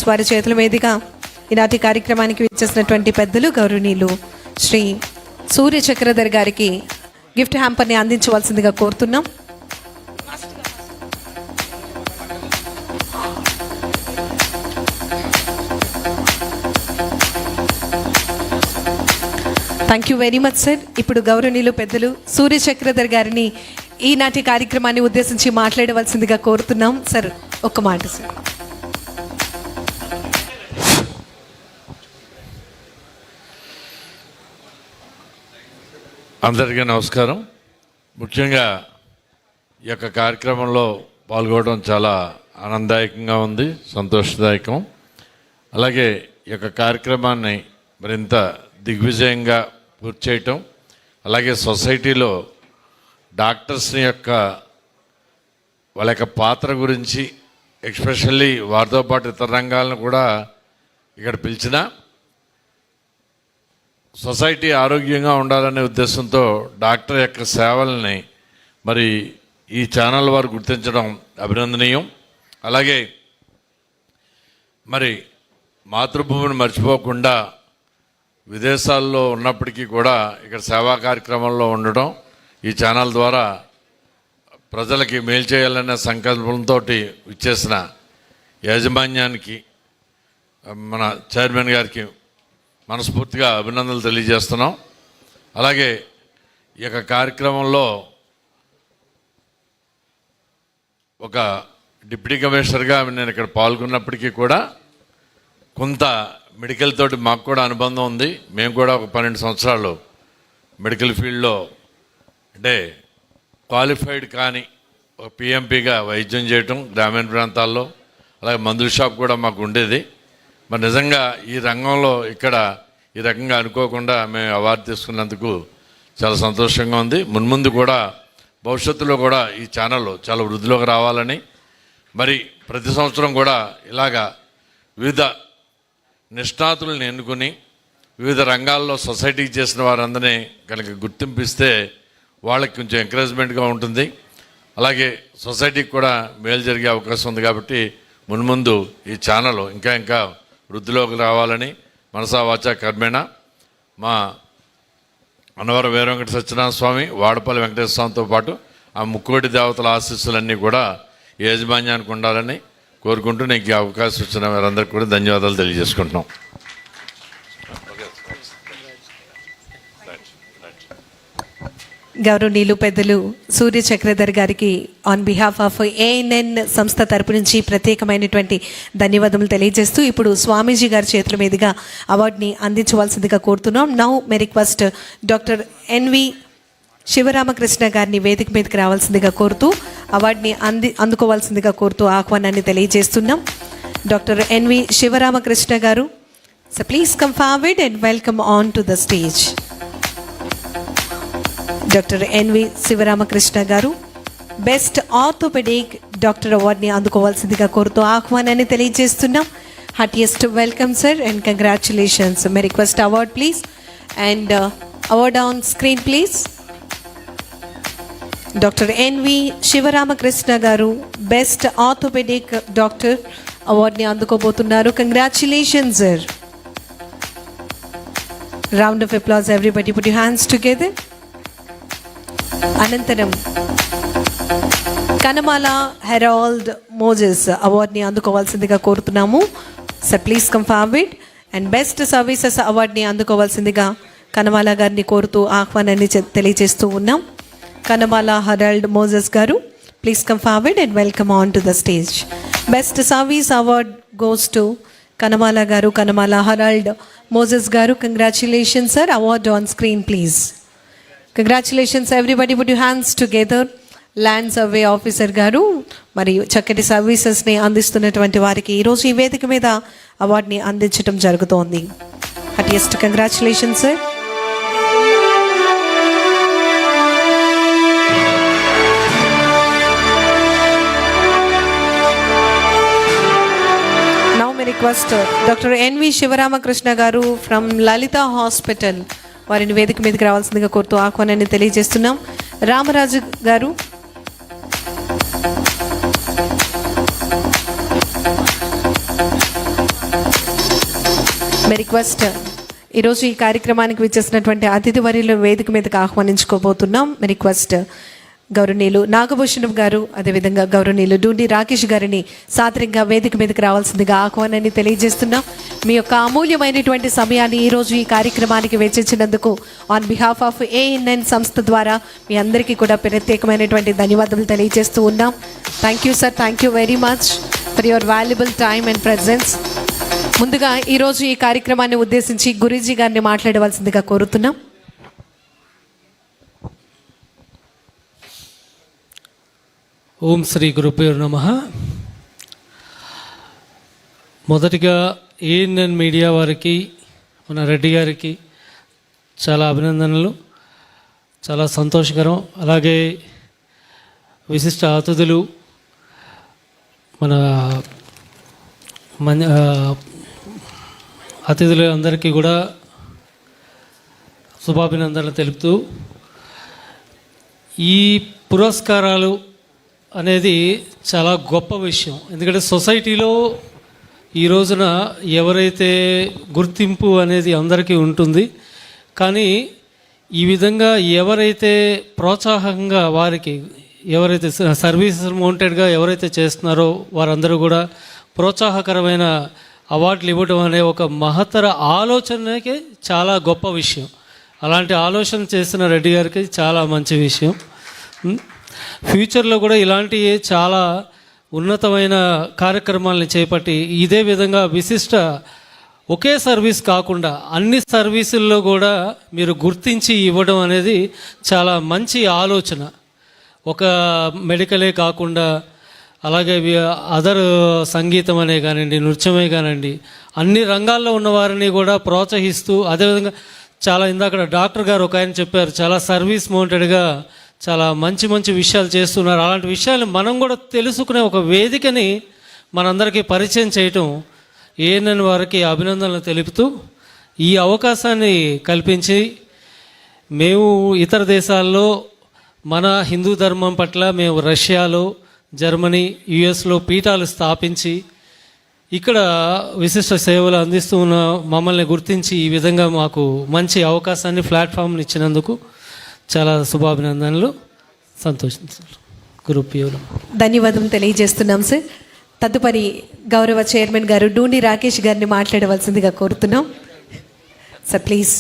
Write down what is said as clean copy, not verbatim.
వారి చేతుల మీదుగా ఈనాటి కార్యక్రమానికి విచ్చేసినటువంటి పెద్దలు గౌరవనీయులు శ్రీ సూర్య చక్రధర్ గారికి గిఫ్ట్ హ్యాంపర్ని అందించవలసిందిగా కోరుతున్నాం. Thank you very much sir. ఇప్పుడు గౌరవనీయులు పెద్దలు సూర్య చక్రధర్ గారిని ఈనాటి కార్యక్రమాన్ని ఉద్దేశించి మాట్లాడవలసిందిగా కోరుతున్నాం. సార్ ఒక్క మాట సార్. అందరికీ నమస్కారం. ముఖ్యంగా ఈ యొక్క కార్యక్రమంలో పాల్గొనడం చాలా ఆనందదాయకంగా ఉంది, సంతోషదాయకం. అలాగే ఈ యొక్క కార్యక్రమాన్ని మరింత దిగ్విజయంగా పూర్తి చేయటం, అలాగే సొసైటీలో డాక్టర్స్ని యొక్క వాళ్ళ యొక్క పాత్ర గురించి ఎస్పెషల్లీ వారితో పాటు ఇతర రంగాలను కూడా ఇక్కడ పిలిచిన సొసైటీ ఆరోగ్యంగా ఉండాలనే ఉద్దేశంతో డాక్టర్ యొక్క సేవల్ని మరి ఈ ఛానల్ వారు గుర్తించడం అభినందనీయం. అలాగే మరి మాతృభూమిని మర్చిపోకుండా విదేశాల్లో ఉన్నప్పటికీ కూడా ఇక్కడ సేవా కార్యక్రమంలో ఉండడం, ఈ ఛానల్ ద్వారా ప్రజలకి మేలు చేయాలనే సంకల్పంతో ఇచ్చేసిన యాజమాన్యానికి, మన చైర్మన్ గారికి మనస్ఫూర్తిగా అభినందనలు తెలియజేస్తున్నాం. అలాగే ఈ యొక్క కార్యక్రమంలో ఒక డిప్యూటీ కమిషనర్గా నేను ఇక్కడ పాల్గొన్నప్పటికీ కూడా కొంత మెడికల్ తోటి మాకు కూడా అనుబంధం ఉంది. మేము కూడా ఒక 12 సంవత్సరాలు మెడికల్ ఫీల్డ్లో అంటే క్వాలిఫైడ్ కానీ ఒక పిఎంపీగా వైద్యం చేయటం గ్రామీణ ప్రాంతాల్లో, అలాగే మందుల షాప్ కూడా మాకు ఉండేది. మరి నిజంగా ఈ రంగంలో ఇక్కడ ఈ రకంగా అనుకోకుండా మేము అవార్డు తీసుకున్నందుకు చాలా సంతోషంగా ఉంది. మున్ముందు కూడా భవిష్యత్తులో కూడా ఈ ఛానల్ చాలా వృద్ధిలోకి రావాలని, మరి ప్రతి సంవత్సరం కూడా ఇలాగా వివిధ నిష్ణాతులను ఎన్నుకొని వివిధ రంగాల్లో సొసైటీకి చేసిన వారందరినీ కనుక గుర్తింపిస్తే వాళ్ళకి కొంచెం ఎంకరేజ్మెంట్గా ఉంటుంది. అలాగే సొసైటీకి కూడా మేలు జరిగే అవకాశం ఉంది. కాబట్టి మున్ముందు ఈ ఛానల్ ఇంకా వృద్ధిలోకి రావాలని మనసా వాచా కర్మేణ మా అన్నవరం వీర వెంకట సత్యనారాయణ స్వామి, వాడపల్లి వెంకటేశ్వర స్వామితో పాటు ఆ ముక్కోటి దేవతల ఆశీస్సులన్నీ కూడా యాజమాన్యానికి ఉండాలని కోరుకుంటూ నీకు అవకాశం ఇచ్చిన వారందరికీ కూడా ధన్యవాదాలు తెలియజేసుకుంటున్నాం. గౌరవనీయులు పెద్దలు సూర్య చక్రధర్ గారికి ఆన్ బిహాఫ్ ఆఫ్ ఏఎన్ఎన్ సంస్థ తరపు నుంచి ప్రత్యేకమైనటువంటి ధన్యవాదములు తెలియజేస్తూ ఇప్పుడు స్వామీజీ గారి చేతుల మీదుగా అవార్డుని అందించవలసిందిగా కోరుతున్నాం. Now may request doctor N V Sivaramakrishna గారిని వేదిక మీదకి రావాల్సిందిగా కోరుతూ అవార్డుని అందుకోవాల్సిందిగా కోరుతూ ఆహ్వానాన్ని తెలియజేస్తున్నాం. Doctor N V Sivaramakrishna garu, so please come forward and welcome on to the stage. Doctor N V Sivaramakrishna garu best orthopaedic doctor అవార్డుని అందుకోవాల్సిందిగా కోరుతూ ఆహ్వానాన్ని తెలియజేస్తున్నాం. Heartiest welcome sir and congratulations. May request award please and award on screen please. Doctor N V Sivaramakrishna garu best orthopaedic doctor అవార్డుని అందుకోబోతున్నారు. Congratulations sir. Round of applause everybody, put your hands together. అనంతరం Kanamala Harold Moses అవార్డుని అందుకోవాల్సిందిగా కోరుతున్నాము. Sir please come forward. And best services అవార్డుని అందుకోవాల్సిందిగా కనమాల గారిని కోరుతూ ఆహ్వానాన్ని తెలియజేస్తూ ఉన్నాం. Kanamala Harold Moses garu, please come forward and welcome on to the stage. Best service award goes to Kanamala garu, Kanamala Harold Moses garu. Congratulations sir. Award on screen please. Congratulations everybody, put your hands together. Land survey officer garu మరియు చక్కటి సర్వీసెస్ని అందిస్తున్నటువంటి వారికి ఈరోజు ఈ వేదిక మీద అవార్డుని అందించడం జరుగుతోంది. Heartiest congratulations sir. Now may request doctor N V Sivaramakrishna garu from Lalitha hospital వారిని వేదిక మీదకి రావాల్సిందిగా కోరుతూ ఆహ్వానాన్ని తెలియజేస్తున్నాం. రామరాజు గారు, మే రిక్వెస్ట్ ఈరోజు ఈ కార్యక్రమానికి విచ్చేసినటువంటి అతిథి వర్యులు వేదిక మీదకి ఆహ్వానించుకోబోతున్నాం. మే రిక్వెస్ట్ గౌరవనీయులు నాగభూషణం గారు, అదేవిధంగా గౌరవనీయులు డూండి రాకేష్ గారిని సాదరంగా వేదిక మీదకి రావాల్సిందిగా ఆహ్వానాన్ని తెలియజేస్తున్నాం. మీ యొక్క అమూల్యమైనటువంటి సమయాన్ని ఈరోజు ఈ కార్యక్రమానికి వెచ్చించినందుకు ఆన్ బిహాఫ్ ఆఫ్ ANN సంస్థ ద్వారా మీ అందరికీ కూడా ప్రత్యేకమైనటువంటి ధన్యవాదాలు తెలియజేస్తూ ఉన్నాం. Thank you sir, thank you very much for your valuable time and presence. ముందుగా ఈరోజు ఈ కార్యక్రమాన్ని ఉద్దేశించి గురూజీ గారిని మాట్లాడవలసిందిగా కోరుతున్నాం. ఓం శ్రీ గురుభ్యో నమః. మొదటిగా ANN మీడియా వారికి, మన రెడ్డి గారికి చాలా అభినందనలు. చాలా సంతోషకరం. అలాగే విశిష్ట అతిథులు, మన అతిథులు అందరికీ కూడా శుభాభినందనలు తెలుపుతూ, ఈ పురస్కారాలు అనేది చాలా గొప్ప విషయం. ఎందుకంటే సొసైటీలో ఈ రోజున ఎవరైతే గుర్తింపు అనేది అందరికీ ఉంటుంది, కానీ ఈ విధంగా ఎవరైతే ప్రోత్సాహంగా వారికి, ఎవరైతే సర్వీసెస్ మౌంటెడ్గా ఎవరైతే చేస్తున్నారో వారందరూ కూడా ప్రోత్సాహకరమైన అవార్డులు ఇవ్వడం అనే ఒక మహత్తర ఆలోచనకి చాలా గొప్ప విషయం. అలాంటి ఆలోచన చేసిన రెడ్డి గారికి చాలా మంచి విషయం. ఫ్యూచర్లో కూడా ఇలాంటి చాలా ఉన్నతమైన కార్యక్రమాలను చేపట్టి ఇదే విధంగా విశిష్ట ఒకే సర్వీస్ కాకుండా అన్ని సర్వీసుల్లో కూడా మీరు గుర్తించి ఇవ్వడం అనేది చాలా మంచి ఆలోచన. ఒక మెడికలే కాకుండా అలాగే అదర్ సంగీతం అనే కానివ్వండి, నృత్యమే కానివ్వండి, అన్ని రంగాల్లో ఉన్న వారిని కూడా ప్రోత్సహిస్తూ, అదేవిధంగా చాలా ఇందాక డాక్టర్ గారు ఒక ఆయన చెప్పారు, చాలా సర్వీస్ మౌంటెడ్గా చాలా మంచి మంచి విషయాలు చేస్తున్నారు. అలాంటి విషయాలు మనం కూడా తెలుసుకునే ఒక వేదికని మనందరికీ పరిచయం చేయటం ANN వారికి అభినందనలు తెలుపుతూ, ఈ అవకాశాన్ని కల్పించి మేము ఇతర దేశాల్లో మన హిందూ ధర్మం పట్ల మేము రష్యాలో, జర్మనీ, US పీఠాలు స్థాపించి ఇక్కడ విశిష్ట సేవలు అందిస్తూ ఉన్న మమ్మల్ని గుర్తించి ఈ విధంగా మాకు మంచి అవకాశాన్ని, ప్లాట్ఫామ్ని ఇచ్చినందుకు చాలా శుభాభినందనలు. సంతోషించారు. గురుప్రియులు ధన్యవాదం తెలియజేస్తున్నాం సార్. తదుపరి గౌరవ చైర్మన్ గారు డూండి రాకేష్ గారిని మాట్లాడవలసిందిగా కోరుతున్నాం సార్. ప్లీజ్.